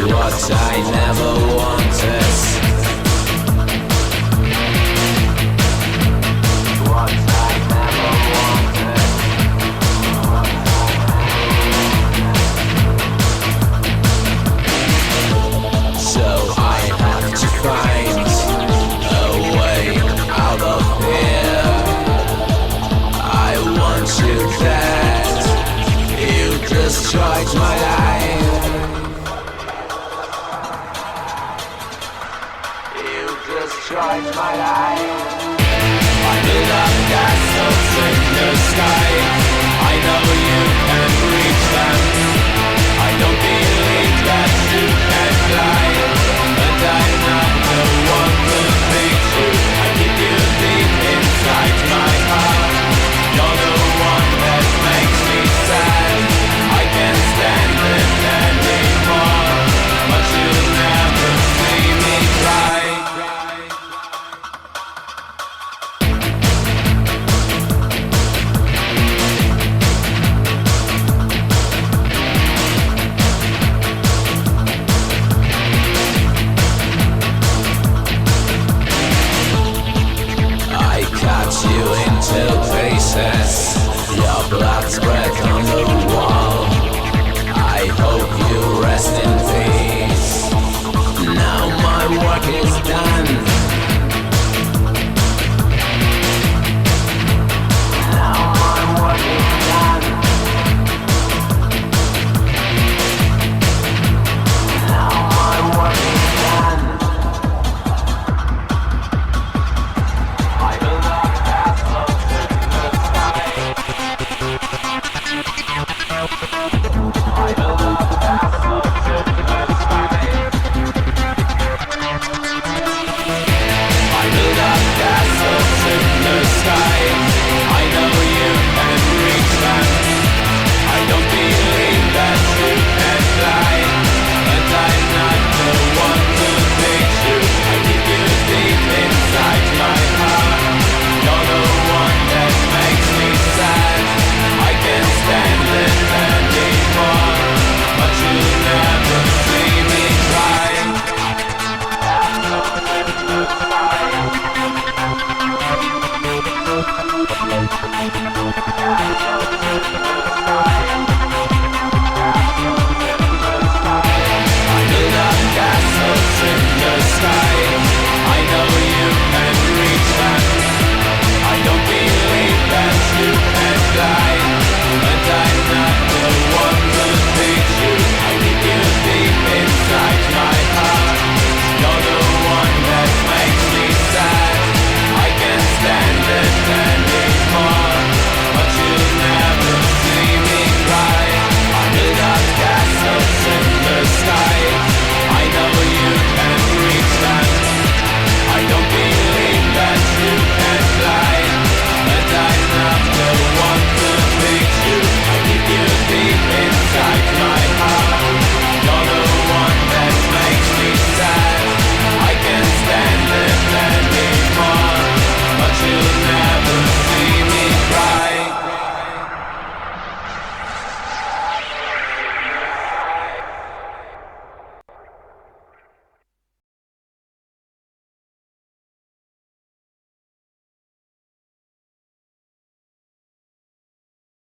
what I never wanted. What I never wanted. So I have to find a way out of here. I want you dead. You destroyed my life. Destroyed my life. I build up castles in the sky. I know you can reach them. I don't believe that you can fly, but I'm not the one to fix you. I keep you deep inside my heart. You're the one that makes me sad. I can't stand it anymore, but you'll never see me cry. You into pieces, your blood spread on the wall. I hope you rest in peace. Now my work is done. Now my work is done. Now my work is done. Bye.